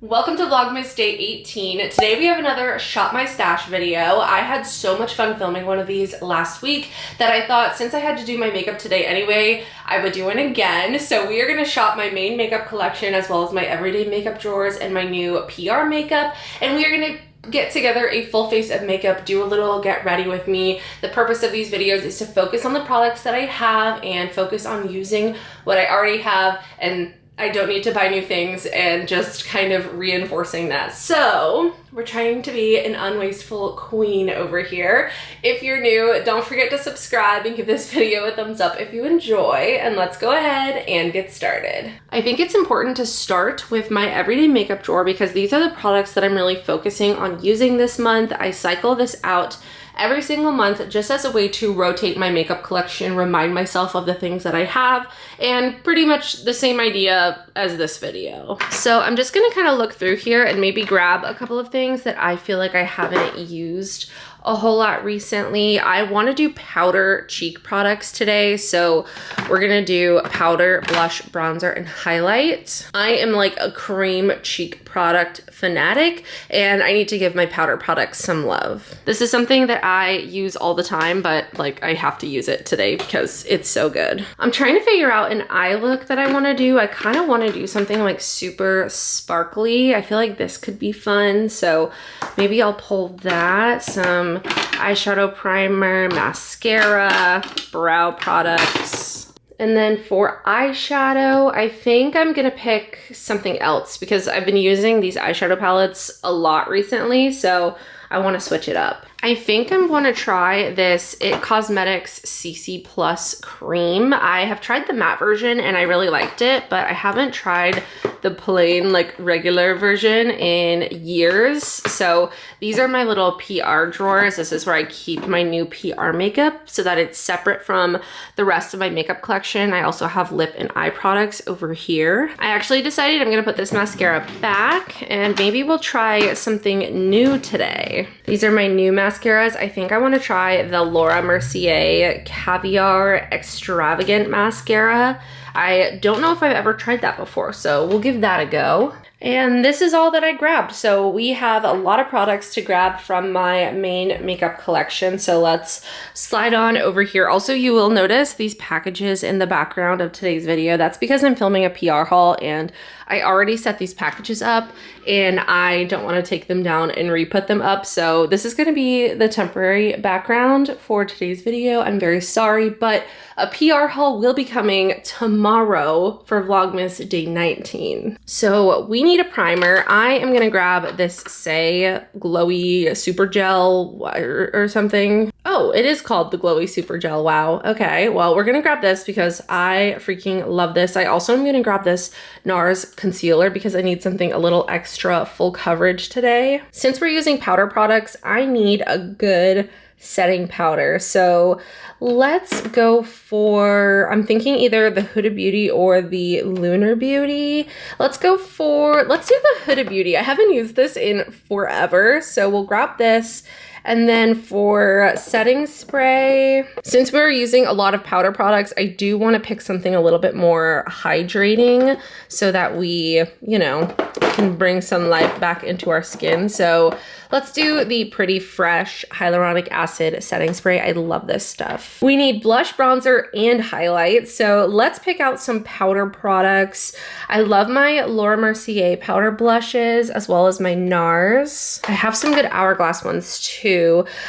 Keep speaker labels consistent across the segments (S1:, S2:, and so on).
S1: Welcome to Vlogmas Day 18. Today we have another Shop My Stash video. I had so much fun filming one of these last week that I thought since I had to do my makeup today anyway, I would do it again. So we are going to shop my main makeup collection as well as my everyday makeup drawers and my new PR makeup. And we are going to get together a full face of makeup, do a little get ready with me. The purpose of these videos is to focus on the products that I have and focus on using what I already have, and I don't need to buy new things, and just kind of reinforcing that. So we're trying to be an unwasteful queen over here. If you're new, don't forget to subscribe and give this video a thumbs up if you enjoy, and let's go ahead and get started. I think it's important to start with my everyday makeup drawer because these are the products that I'm really focusing on using this month. I cycle this out every single month just as a way to rotate my makeup collection, remind myself of the things that I have, and pretty much the same idea as this video. So I'm just gonna kind of look through here and maybe grab a couple of things that I feel like I haven't used a whole lot recently. I want to do powder cheek products today, so we're gonna do powder, blush, bronzer, and highlight. I am like a cream cheek product fanatic, and I need to give my powder products some love. This is something that I use all the time, but like I have to use it today because it's so good. I'm trying to figure out an eye look that I want to do. I kind of want to do something like super sparkly. I feel like this could be fun, so maybe I'll pull that. Some eyeshadow primer, mascara, brow products. And then for eyeshadow, I think I'm gonna pick something else because I've been using these eyeshadow palettes a lot recently, so I wanna switch it up. I think I'm gonna try this IT Cosmetics CC Plus cream. I have tried the matte version and I really liked it, but I haven't tried the plain, like regular version in years. So these are my little PR drawers. This is where I keep my new PR makeup so that it's separate from the rest of my makeup collection. I also have lip and eye products over here. I actually decided I'm gonna put this mascara back and maybe we'll try something new today. These are my new mascaras. I think I want to try the Laura Mercier Caviar Extravagant Mascara. I don't know if I've ever tried that before, so we'll give that a go. And this is all that I grabbed. So we have a lot of products to grab from my main makeup collection. So let's slide on over here. Also, you will notice these packages in the background of today's video. That's because I'm filming a PR haul and I already set these packages up and I don't want to take them down and re-put them up. So this is going to be the temporary background for today's video. I'm very sorry, but a PR haul will be coming tomorrow for Vlogmas Day 19. So we need a primer. I am going to grab this Say Glowy Super Gel or something. Oh, it is called the Glowy Super Gel. Wow. Okay, well, we're gonna grab this because I freaking love this. I also am gonna grab this NARS concealer because I need something a little extra full coverage today. Since we're using powder products, I need a good setting powder. So let's go for, I'm thinking either the Huda Beauty or the Lunar Beauty. Let's do the Huda Beauty. I haven't used this in forever, so we'll grab this. And then for setting spray, since we're using a lot of powder products, I do want to pick something a little bit more hydrating so that we, you know, can bring some life back into our skin. So let's do the Pretty Fresh Hyaluronic Acid Setting Spray. I love this stuff. We need blush, bronzer, and highlight. So let's pick out some powder products. I love my Laura Mercier powder blushes as well as my NARS. I have some good Hourglass ones too.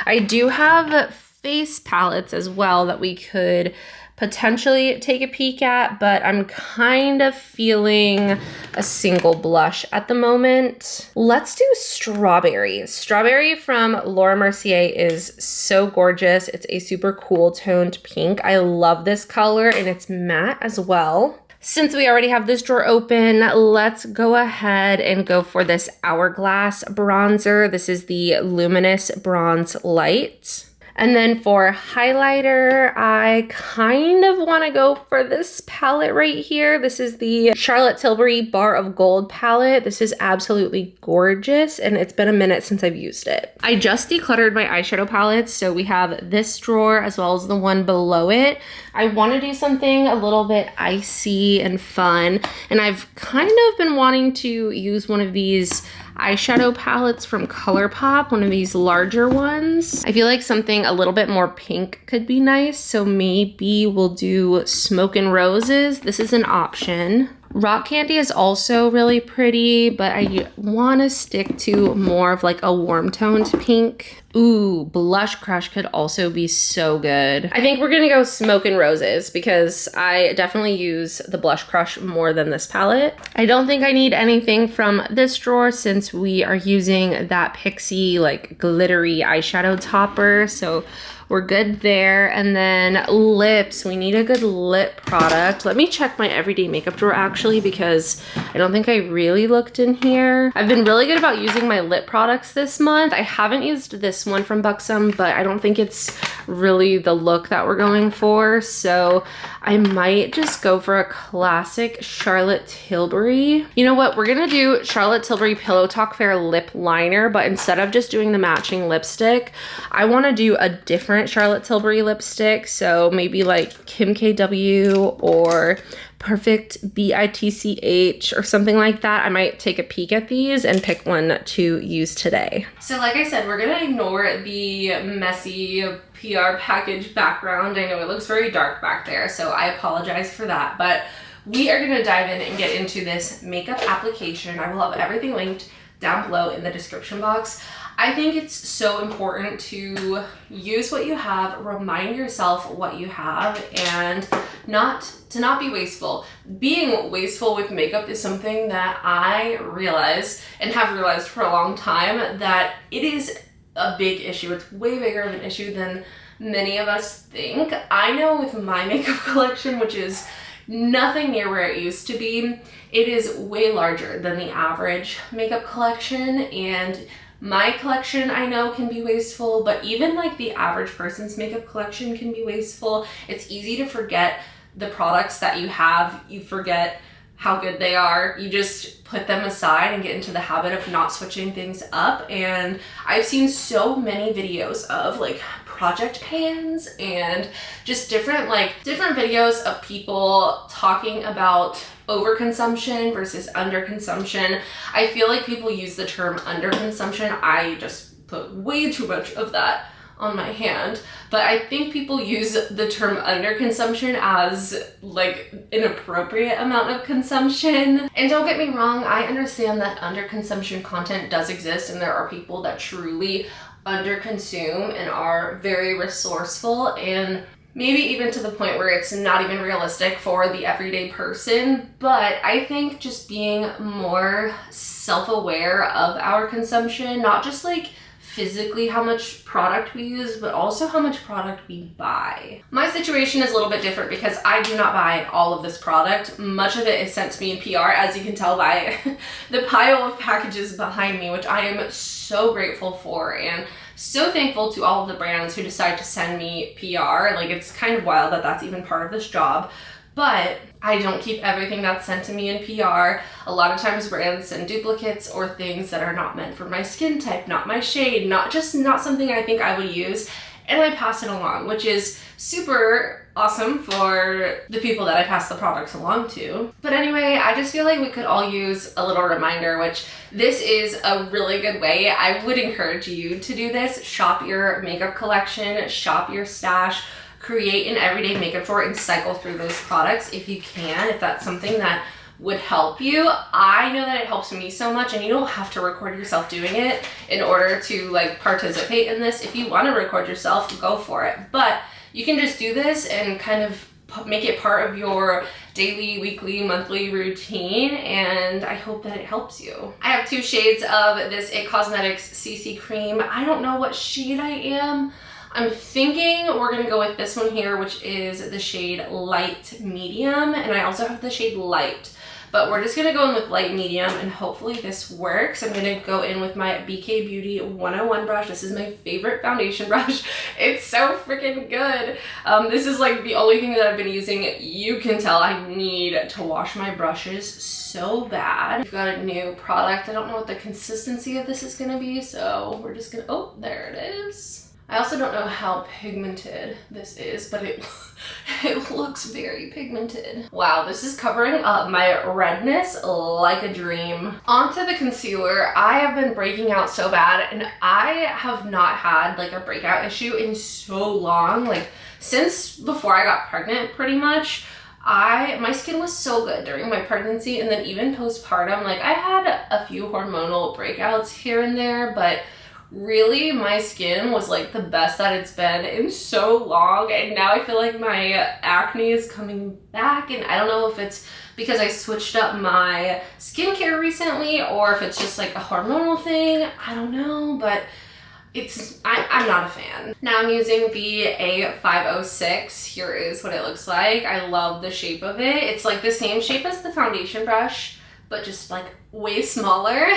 S1: I do have face palettes as well that we could potentially take a peek at, but I'm kind of feeling a single blush at the moment. Let's do Strawberry. Strawberry from Laura Mercier is so gorgeous. It's a super cool toned pink. I love this color and it's matte as well. Since we already have this drawer open, let's go ahead and go for this Hourglass bronzer. This is the Luminous Bronze Light. And then for highlighter, I kind of want to go for this palette right here. This is the Charlotte Tilbury Bar of Gold palette. This is absolutely gorgeous, and it's been a minute since I've used it. I just decluttered my eyeshadow palettes, so we have this drawer as well as the one below it. I want to do something a little bit icy and fun, and I've kind of been wanting to use one of these eyeshadow palettes from ColourPop, one of these larger ones. I feel like something a little bit more pink could be nice, so maybe we'll do Smoke and Roses. This is an option. Rock Candy is also really pretty, but I want to stick to more of like a warm toned pink. Ooh, Blush Crush could also be so good. I think we're gonna go Smoke and Roses because I definitely use the Blush Crush more than this palette. I don't think I need anything from this drawer since we are using that Pixie like glittery eyeshadow topper, so we're good there. And then lips, we need a good lip product. Let me check my everyday makeup drawer actually, because I don't think I really looked in here. I've been really good about using my lip products this month. I haven't used this one from Buxom, but I don't think it's really the look that we're going for. So I might just go for a classic Charlotte Tilbury. You know what? We're gonna do Charlotte Tilbury Pillow Talk Fair lip liner, but instead of just doing the matching lipstick, I wanna do a different Charlotte Tilbury lipstick. So maybe like Kim KW or Perfect BITCH or something like that. I might take a peek at these and pick one to use today. So like I said, we're gonna ignore the messy PR package background. I know it looks very dark back there, so I apologize for that, but we are gonna dive in and get into this makeup application. I will have everything linked down below in the description box. I think it's so important to use what you have, remind yourself what you have, and to not be wasteful. Being wasteful with makeup is something that I realize and have realized for a long time that it is a big issue. It's way bigger of an issue than many of us think. I know with my makeup collection, which is nothing near where it used to be, it is way larger than the average makeup collection, and my collection I know can be wasteful, but even like the average person's makeup collection can be wasteful. It's easy to forget the products that you have. You forget how good they are. You just put them aside and get into the habit of not switching things up. And I've seen so many videos of like project pans and just different videos of people talking about overconsumption versus underconsumption. I feel like people use the term underconsumption. I just put way too much of that on my hand, but I think people use the term underconsumption as like an appropriate amount of consumption. And don't get me wrong, I understand that underconsumption content does exist, and there are people that truly underconsume and are very resourceful, and maybe even to the point where it's not even realistic for the everyday person. But I think just being more self-aware of our consumption, not just like physically how much product we use, but also how much product we buy. My situation is a little bit different because I do not buy all of this product. Much of it is sent to me in PR, as you can tell by the pile of packages behind me, which I am so grateful for, and so thankful to all of the brands who decide to send me PR. Like, it's kind of wild that that's even part of this job. But I don't keep everything that's sent to me in PR. A lot of times brands send duplicates or things that are not meant for my skin type, not my shade, not something I think I would use, and I pass it along, which is super awesome for the people that I pass the products along to. But anyway, I just feel like we could all use a little reminder, which this is a really good way. I would encourage you to do this. Shop your makeup collection, shop your stash, create an everyday makeup drawer and cycle through those products if you can, if that's something that would help you. I know that it helps me so much, and you don't have to record yourself doing it in order to like participate in this. If you want to record yourself, go for it. But you can just do this and kind of make it part of your daily, weekly, monthly routine, and I hope that it helps you. I have 2 shades of this IT Cosmetics CC cream. I don't know what shade I am. I'm thinking we're gonna go with this one here, which is the shade Light Medium, and I also have the shade Light. but we're just gonna go in with light medium and hopefully this works. I'm gonna go in with my BK Beauty 101 brush. This is my favorite foundation brush. It's so freaking good. This is like the only thing that I've been using. You can tell I need to wash my brushes so bad. We've got a new product. I don't know what the consistency of this is gonna be, so we're just gonna, oh, there it is. I also don't know how pigmented this is, but it looks very pigmented. Wow, this is covering up my redness like a dream. Onto the concealer. I have been breaking out so bad, and I have not had like a breakout issue in so long. Like since before I got pregnant, pretty much. My skin was so good during my pregnancy, and then even postpartum. Like I had a few hormonal breakouts here and there, but really my skin was like the best that it's been in so long, and now I feel like my acne is coming back, and I don't know if it's because I switched up my skincare recently or if it's just like a hormonal thing. I don't know, but I'm not a fan. Now I'm using the A506. Here is what it looks like. I love the shape of it. It's like the same shape as the foundation brush, but just like way smaller.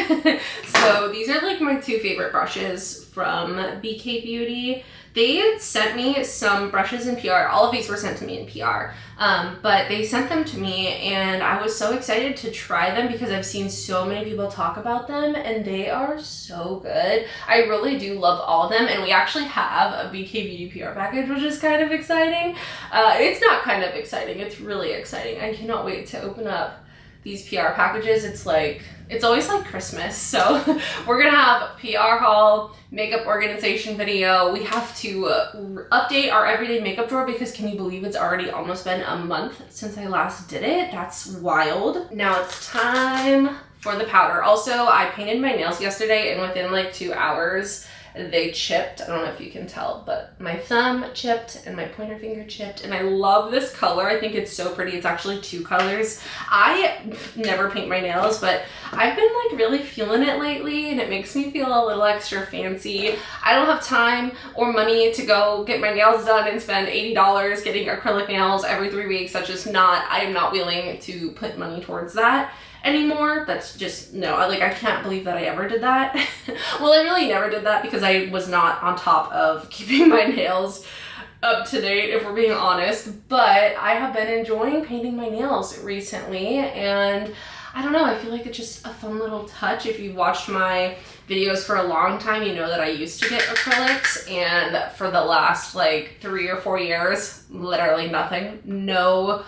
S1: So these are like my two favorite brushes from BK Beauty. They had sent me some brushes in PR. All of these were sent to me in PR, but they sent them to me and I was so excited to try them because I've seen so many people talk about them and they are so good. I really do love all of them, and we actually have a BK Beauty PR package, which is kind of exciting. It's not kind of exciting, it's really exciting. I cannot wait to open up these PR packages. It's always like Christmas. So we're gonna have PR haul, makeup organization video. We have to update our everyday makeup drawer because can you believe it's already almost been a month since I last did it? That's wild. Now it's time for the powder. Also, I painted my nails yesterday and within like 2 hours, they chipped. I don't know if you can tell, but my thumb chipped and my pointer finger chipped, and I love this color. I think it's so pretty. It's actually 2 colors. I never paint my nails, but I've been like really feeling it lately, and it makes me feel a little extra fancy. I don't have time or money to go get my nails done and spend $80 getting acrylic nails every 3 weeks. That's just not, I am not willing to put money towards that anymore. That's just, no, I can't believe that I ever did that. Well, I really never did that because I was not on top of keeping my nails up to date, if we're being honest, but I have been enjoying painting my nails recently, and I don't know, I feel like it's just a fun little touch. If you've watched my videos for a long time, you know that I used to get acrylics, and for the last like 3 or 4 years, literally nothing, no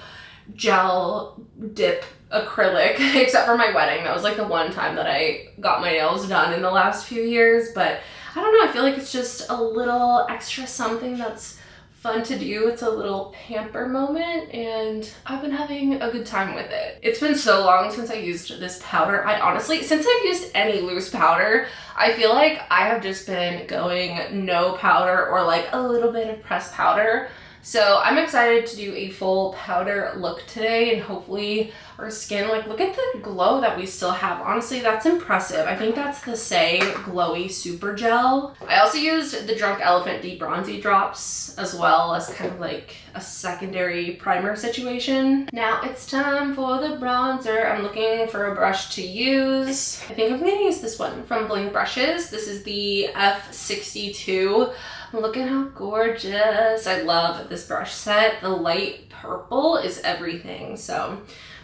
S1: gel dip acrylic except for my wedding. That was like the one time that I got my nails done in the last few years, but I don't know, I feel like it's just a little extra something that's fun to do. It's a little pamper moment, and I've been having a good time with it. It's been so long since I used this powder. I honestly, since I've used any loose powder, I feel like I have just been going no powder or like a little bit of pressed powder. So I'm excited to do a full powder look today, and hopefully our skin, like look at the glow that we still have. Honestly, that's impressive. I think that's the Say Glowy Super Gel. I also used the Drunk Elephant Deep Bronzy drops as well as kind of like a secondary primer situation. Now it's time for the bronzer. I'm looking for a brush to use. I think I'm gonna use this one from Bling Brushes. This is the F62. Look at how gorgeous. I love this brush set. The light purple is everything. So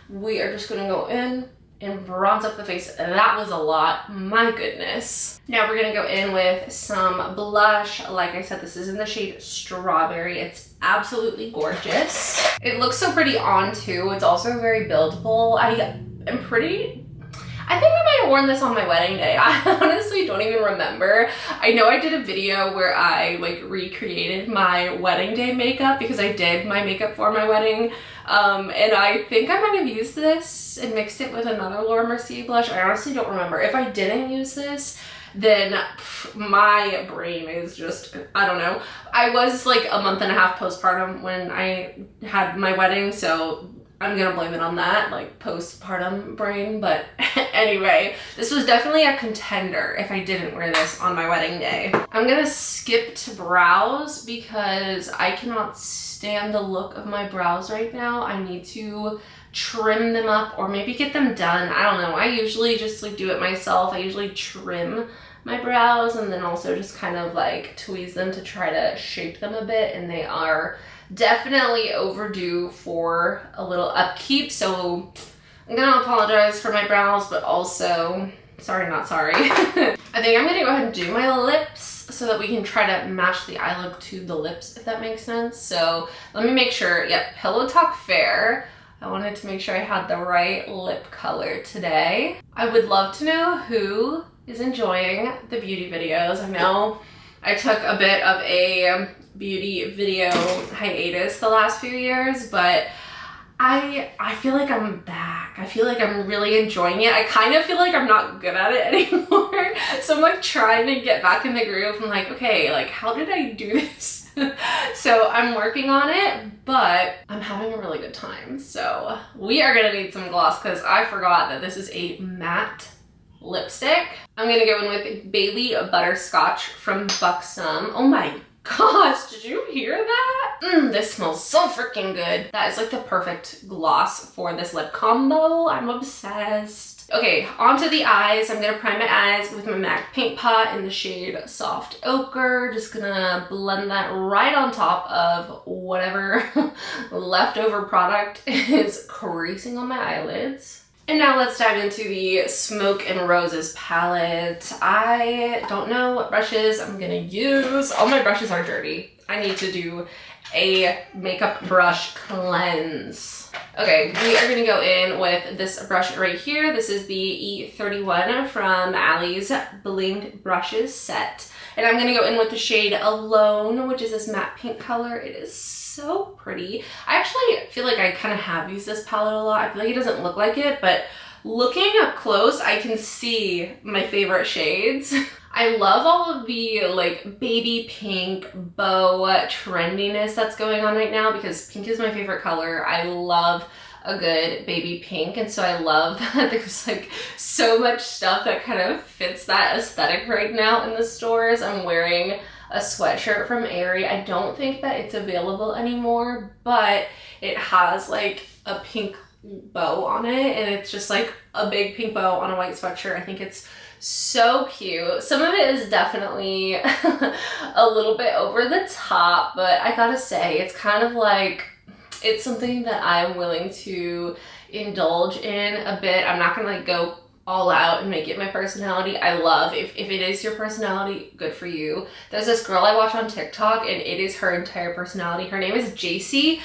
S1: we are just gonna go in and bronze up the face. That was a lot, my goodness. Now we're gonna go in with some blush. Like I said, this is in the shade Strawberry. It's absolutely gorgeous. It looks so pretty on too. It's also very buildable. I think I might have worn this on my wedding day. I honestly don't even remember. I know I did a video where I like recreated my wedding day makeup because I did my makeup for my wedding. And I think I might have used this and mixed it with another Laura Mercier blush. I honestly don't remember. If I didn't use this, then my brain is just, I don't know. I was like a month and a half postpartum when I had my wedding, so I'm gonna blame it on that, like postpartum brain. But anyway, this was definitely a contender if I didn't wear this on my wedding day. I'm gonna skip to brows because I cannot stand the look of my brows right now. I need to trim them up or maybe get them done. I don't know. I usually just like do it myself. I usually trim my brows and then also just kind of like tweeze them to try to shape them a bit, and they are definitely overdue for a little upkeep. So I'm gonna apologize for my brows, but also sorry, not sorry. I think I'm gonna go ahead and do my lips so that we can try to match the eye look to the lips, if that makes sense. So let me make sure, yep, Pillow Talk Fair. I wanted to make sure I had the right lip color today. I would love to know who is enjoying the beauty videos. I know I took a bit of a beauty video hiatus the last few years, but I feel like I'm back. I feel like I'm really enjoying it. I kind of feel like I'm not good at it anymore. So I'm like trying to get back in the groove. I'm like, okay, like how did I do this? So I'm working on it, but I'm having a really good time. So we are gonna need some gloss because I forgot that this is a matte lipstick. I'm gonna go in with Bailey Butterscotch from Buxom. Oh my gosh, did you hear that? This smells so freaking good. That is like the perfect gloss for this lip combo. I'm obsessed. Okay, onto the eyes. I'm gonna prime my eyes with my MAC Paint Pot in the shade Soft Ochre. Just gonna blend that right on top of whatever leftover product is creasing on my eyelids. And now let's dive into the Smoke and Roses palette. I don't know what brushes I'm gonna use. All my brushes are dirty. I need to do a makeup brush cleanse. Okay, we are gonna go in with this brush right here. This is the E31 from Allie's Blinged Brushes set. And I'm gonna go in with the shade Alone, which is this matte pink color. It is so pretty. I actually feel like I kind of have used this palette a lot. I feel like it doesn't look like it, but looking up close, I can see my favorite shades. I love all of the like baby pink bow trendiness that's going on right now because pink is my favorite color. I love a good baby pink, and so I love that there's like so much stuff that kind of fits that aesthetic right now in the stores. I'm wearing a sweatshirt from Aerie. I don't think that it's available anymore, but it has like a pink bow on it, and it's just like a big pink bow on a white sweatshirt. I think it's so cute. Some of it is definitely a little bit over the top, but I gotta say, it's kind of like, it's something that I'm willing to indulge in a bit. I'm not gonna like go all out and make it my personality. I love, if it is your personality, good for you. There's this girl I watch on TikTok and it is her entire personality. Her name is JC.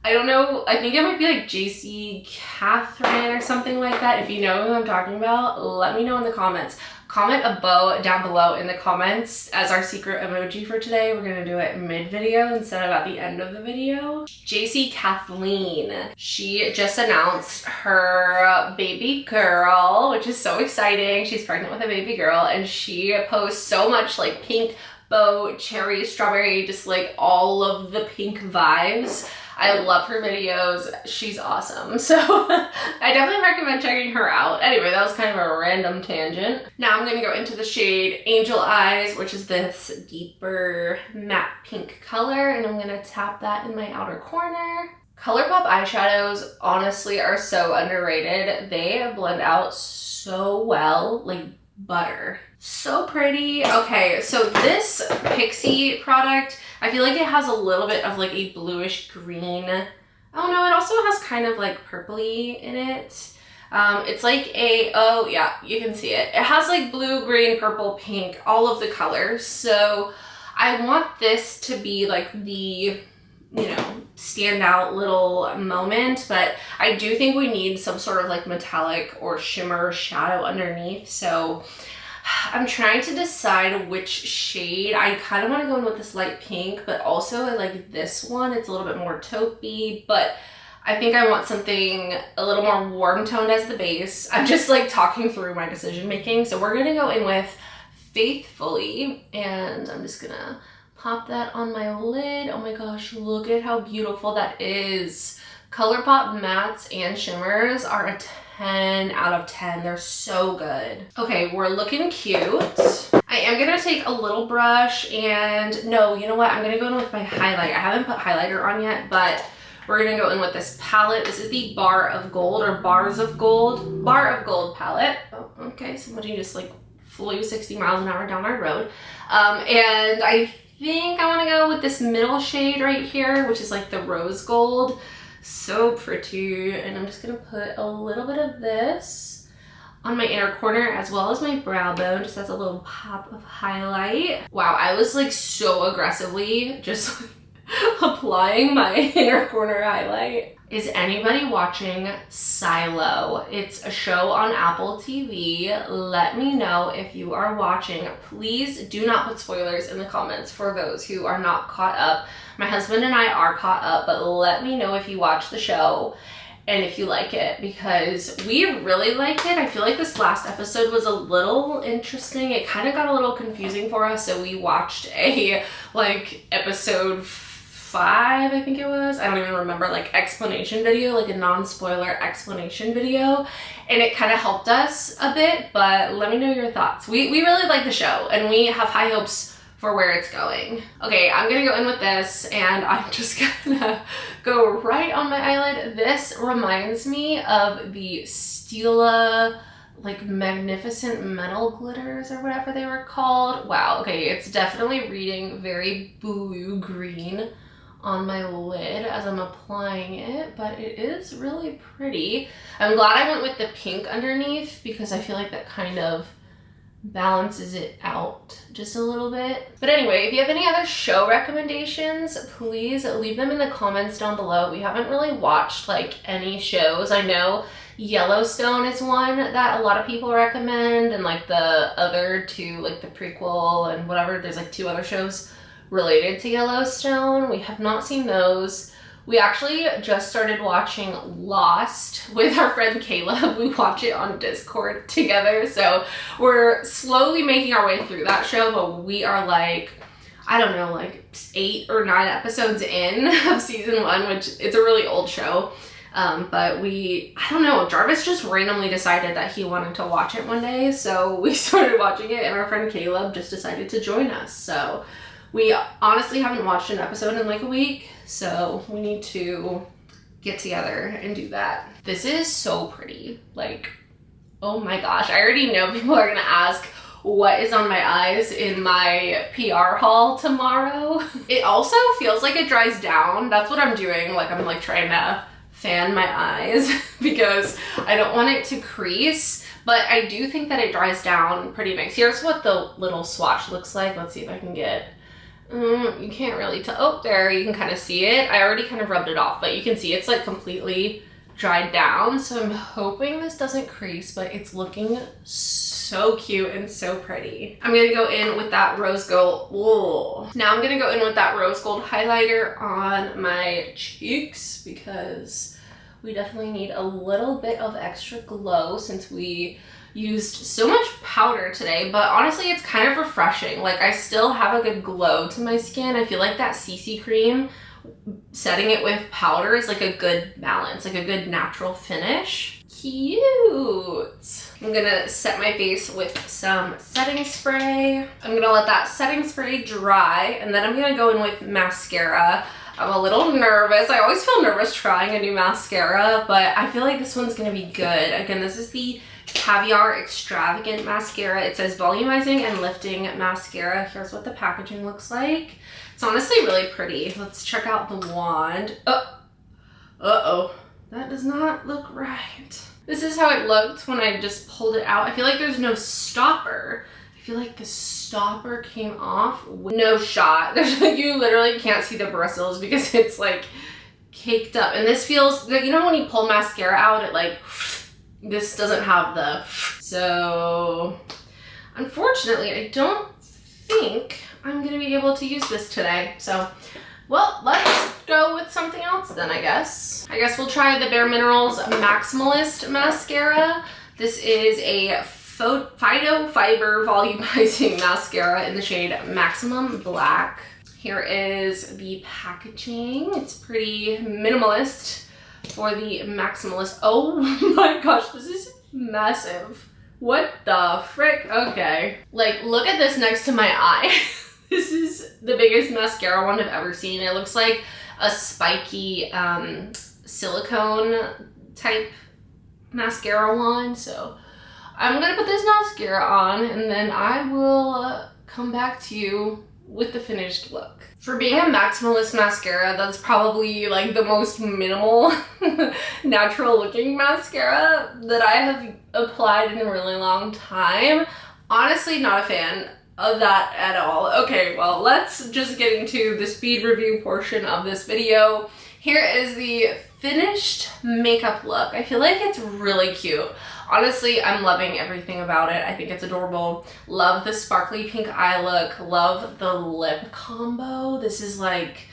S1: I don't know, I think it might be like JC Catherine or something like that. If you know who I'm talking about, let me know in the comments. Comment a bow down below in the comments as our secret emoji for today. We're gonna do it mid-video instead of at the end of the video. JC Kathleen. She just announced her baby girl, which is so exciting. She's pregnant with a baby girl, and she posts so much like pink bow, cherry, strawberry, just like all of the pink vibes. I love her videos. She's awesome. So I definitely recommend checking her out. Anyway, that was kind of a random tangent. Now I'm gonna go into the shade Angel Eyes, which is this deeper matte pink color, and I'm gonna tap that in my outer corner. ColourPop eyeshadows honestly are so underrated. They blend out so well, like butter. So pretty. Okay, so this Pixie product, I feel like it has a little bit of like a bluish green. Oh no, it also has kind of like purpley in it. It's like a, oh yeah, you can see it. It has like blue, green, purple, pink, all of the colors. So I want this to be like the, you know, standout little moment, but I do think we need some sort of like metallic or shimmer shadow underneath. So I'm trying to decide which shade. I kind of want to go in with this light pink, but also I like this one. It's a little bit more taupey, but I think I want something a little more warm toned as the base. I'm just like talking through my decision making. So we're gonna go in with Faithfully, and I'm just gonna pop that on my lid. Oh my gosh, look at how beautiful that is. ColourPop mattes and shimmers are a 10 out of 10. They're so good. Okay, we're looking cute. I am gonna take a little brush and no, you know what? I'm gonna go in with my highlight. I haven't put highlighter on yet, but We're gonna go in with this palette. This is the Bar of Gold or Bars of Gold, Bar of Gold palette. Oh, okay, somebody just like flew 60 miles an hour down our road. And I think I wanna go with this middle shade right here, which is like the rose gold. So pretty. And I'm just gonna put a little bit of this on my inner corner as well as my brow bone, just as a little pop of highlight. Wow, I was like so aggressively just applying my inner corner highlight. Is anybody watching Silo? It's a show on Apple TV. Let me know if you are watching. Please do not put spoilers in the comments for those who are not caught up. My husband and I are caught up, but let me know if you watch the show and if you like it, because we really liked it. I feel like this last episode was a little interesting. It kind of got a little confusing for us, so we watched a like episode 5, I think it was. I don't even remember, like explanation video, like a non-spoiler explanation video. And it kind of helped us a bit, but let me know your thoughts. We really like the show and we have high hopes for where it's going. Okay, I'm gonna go in with this and I'm just gonna go right on my eyelid. This reminds me of the Stila like magnificent metal glitters or whatever they were called. Wow, okay, it's definitely reading very blue green on my lid as I'm applying it, but it is really pretty. I'm glad I went with the pink underneath because I feel like that kind of balances it out just a little bit. But anyway, if you have any other show recommendations, please leave them in the comments down below. We haven't really watched like any shows. I know Yellowstone is one that a lot of people recommend, and like the other two, like the prequel and whatever, there's like 2 other shows related to Yellowstone. We have not seen those. We actually just started watching Lost with our friend Caleb. We watch it on Discord together. So we're slowly making our way through that show, but we are like, I don't know, like 8 or 9 episodes in of season 1, which it's a really old show. But I don't know, Jarvis just randomly decided that he wanted to watch it one day. So we started watching it and our friend Caleb just decided to join us. So we honestly haven't watched an episode in like a week, so we need to get together and do that. This is so pretty. Like, oh my gosh, I already know people are gonna ask what is on my eyes in my PR haul tomorrow. It also feels like it dries down. That's what I'm doing. Like, I'm like trying to fan my eyes because I don't want it to crease, but I do think that it dries down pretty nice. Here's what the little swatch looks like. Let's see if I can get you can't really tell. Oh, there, you can kind of see it. I already kind of rubbed it off, but you can see it's like completely dried down. So I'm hoping this doesn't crease, but it's looking so cute and so pretty. I'm gonna go in with that rose gold. Whoa. Now I'm gonna go in with that rose gold highlighter on my cheeks because we definitely need a little bit of extra glow since we used so much powder today, but honestly it's kind of refreshing. Like, I still have a good glow to my skin. I feel like that CC cream, setting it with powder, is like a good balance, like a good natural finish. Cute. I'm gonna set my face with some setting spray. I'm gonna let that setting spray dry, and then I'm gonna go in with mascara. I'm a little nervous. I always feel nervous trying a new mascara, but I feel like this one's gonna be good. Again, this is the Caviar Extravagant Mascara. It says volumizing and lifting mascara. Here's what the packaging looks like. It's honestly really pretty. Let's check out the wand. Uh-oh. That does not look right. This is how it looked when I just pulled it out. I feel like there's no stopper. I feel like the stopper came off with no shot. There's like, you literally can't see the bristles because it's like caked up. And this feels, you know when you pull mascara out, it like, this doesn't have the, so unfortunately I don't think I'm gonna be able to use this today. So, well, let's go with something else then, I guess. I guess we'll try the Bare Minerals Maximalist Mascara. This is a Phyto Fiber Volumizing Mascara in the shade Maximum Black. Here is the packaging. It's pretty minimalist for the Maximalist. Oh my gosh, this is massive. What the frick? Okay. Like, look at this next to my eye. This is the biggest mascara wand I've ever seen. It looks like a spiky silicone type mascara wand. So I'm gonna put this mascara on and then I will come back to you with the finished look. For being a maximalist mascara, that's probably like the most minimal natural looking mascara that I have applied in a really long time. Honestly, not a fan of that at all. Okay, well, let's just get into the speed review portion of this video. Here is the finished makeup look. I feel like it's really cute. Honestly, I'm loving everything about it. I think it's adorable. Love the sparkly pink eye look. Love the lip combo. This is like,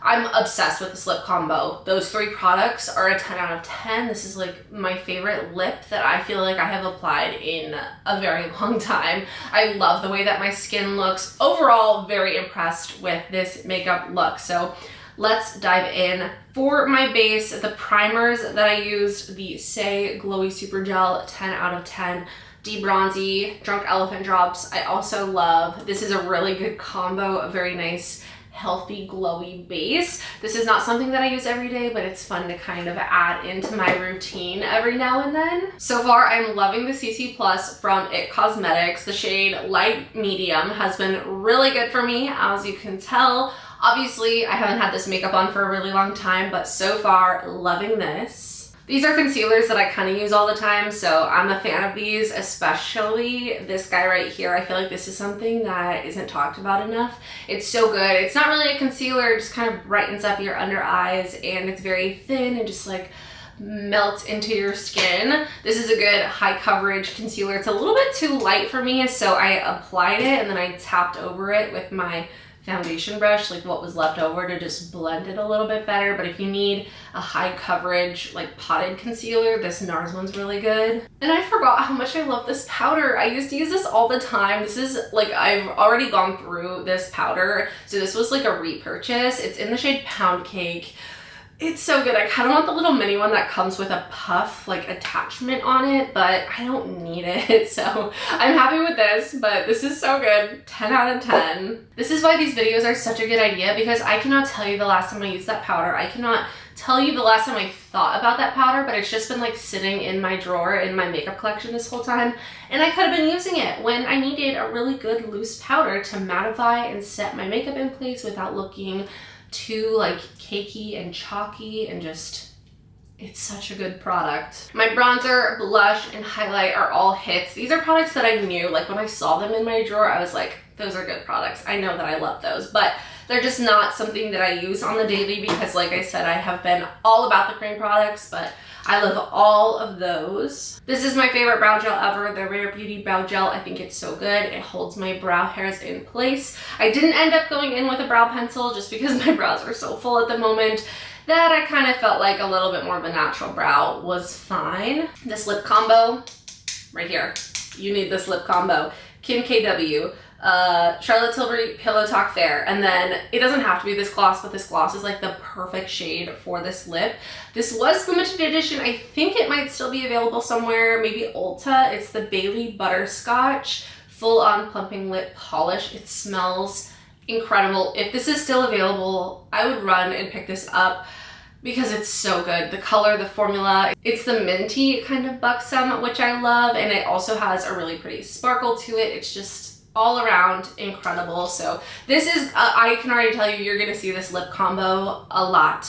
S1: I'm obsessed with this lip combo. Those three products are a 10 out of 10. This is like my favorite lip that I feel like I have applied in a very long time. I love the way that my skin looks. Overall, very impressed with this makeup look. So let's dive in. For my base, the primers that I used, the Say Glowy Super Gel, 10 out of 10. De-Bronzy Drunk Elephant Drops, I also love. This is a really good combo, a very nice, healthy, glowy base. This is not something that I use every day, but it's fun to kind of add into my routine every now and then. So far, I'm loving the CC Plus from IT Cosmetics. The shade Light Medium has been really good for me, as you can tell. Obviously, I haven't had this makeup on for a really long time, but so far, loving this. These are concealers that I kind of use all the time, so I'm a fan of these, especially this guy right here. I feel like this is something that isn't talked about enough. It's so good. It's not really a concealer, it just kind of brightens up your under eyes, and it's very thin and just like melts into your skin. This is a good high coverage concealer. It's a little bit too light for me, so I applied it and then I tapped over it with my foundation brush, like what was left over, to just blend it a little bit better. But if you need a high coverage, like potted concealer, this NARS one's really good. And I forgot how much I love this powder. I used to use this all the time. This is like, I've already gone through this powder, so this was like a repurchase. It's in the shade Pound Cake. It's so good. I kind of want the little mini one that comes with a puff like attachment on it, but I don't need it. So I'm happy with this, but this is so good. 10 out of 10. This is why these videos are such a good idea, because I cannot tell you the last time I used that powder. I cannot tell you the last time I thought about that powder, but it's just been like sitting in my drawer in my makeup collection this whole time. And I could have been using it when I needed a really good loose powder to mattify and set my makeup in place without looking too like cakey and chalky, and just, it's such a good product. My bronzer, blush, and highlight are all hits. These are products that I knew, like when I saw them in my drawer, I was like, those are good products. I know that I love those, but they're just not something that I use on the daily because, like I said, I have been all about the cream products, but I love all of those. This is my favorite brow gel ever, the Rare Beauty Brow Gel. I think it's so good. It holds my brow hairs in place. I didn't end up going in with a brow pencil just because my brows are so full at the moment that I kind of felt like a little bit more of a natural brow was fine. This lip combo right here. You need this lip combo. Kim KW. Charlotte Tilbury Pillow Talk Fair, and then it doesn't have to be this gloss, but this gloss is like the perfect shade for this lip. This was limited edition. I think it might still be available somewhere, maybe Ulta. It's the Bailey Butterscotch Full On Plumping Lip Polish. It smells incredible. If this is still available, I would run and pick this up because it's so good. The color, the formula, it's the minty kind of buxom, which I love, and it also has a really pretty sparkle to it. It's just all around incredible. So this is, I can already tell you, you're gonna see this lip combo a lot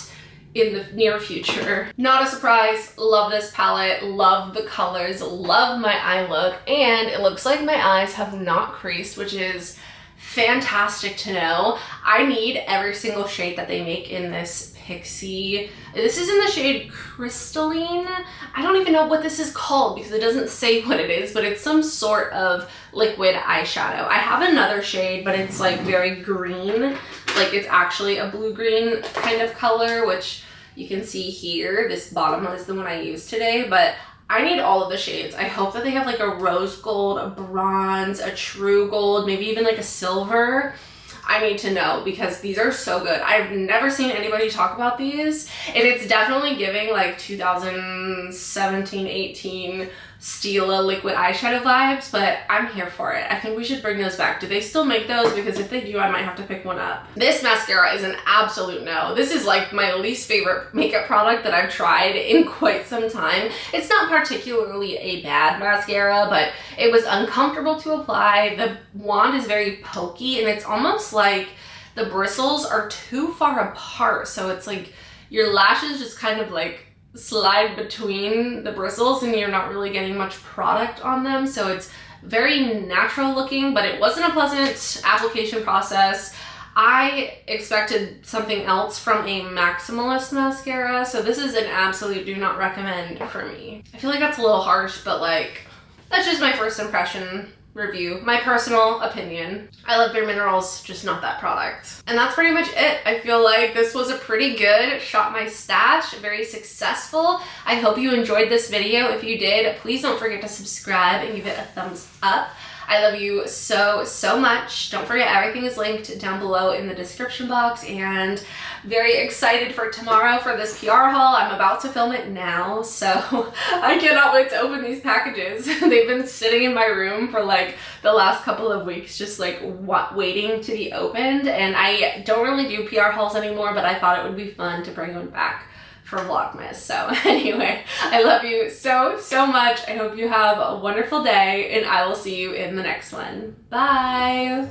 S1: in the near future. Not a surprise, love this palette, love the colors, love my eye look, and it looks like my eyes have not creased, which is fantastic to know. I need every single shade that they make in this Pixie. This is in the shade Crystalline. I don't even know what this is called because it doesn't say what it is, but it's some sort of liquid eyeshadow. I have another shade, but it's like very green. Like it's actually a blue-green kind of color, which you can see here. This bottom one is the one I used today, but I need all of the shades. I hope that they have like a rose gold, a bronze, a true gold, maybe even like a silver. I need to know because these are so good. I've never seen anybody talk about these, and it's definitely giving like 2017, 18 Stila liquid eyeshadow vibes, but I'm here for it. I think we should bring those back. Do they still make those? Because if they do, I might have to pick one up. This mascara is an absolute no. This is like my least favorite makeup product that I've tried in quite some time. It's not particularly a bad mascara, but it was uncomfortable to apply. The wand is very pokey, and it's almost like the bristles are too far apart. So it's like your lashes just kind of like slide between the bristles and you're not really getting much product on them. So it's very natural looking, but it wasn't a pleasant application process. I expected something else from a maximalist mascara. So this is an absolute do not recommend for me. I feel like that's a little harsh, but like, that's just my first impression review, my personal opinion. I love Bare Minerals, just not that product. And that's pretty much it. I feel like this was a pretty good Shop My Stash, very successful. I hope you enjoyed this video. If you did, please don't forget to subscribe and give it a thumbs up. I love you so, so much. Don't forget, everything is linked down below in the description box, and very excited for tomorrow for this PR haul. I'm about to film it now, so I cannot wait to open these packages. They've been sitting in my room for like the last couple of weeks, just like waiting to be opened, and I don't really do PR hauls anymore, but I thought it would be fun to bring one back for Vlogmas. So anyway, I love you so, so much. I hope you have a wonderful day, and I will see you in the next one. Bye.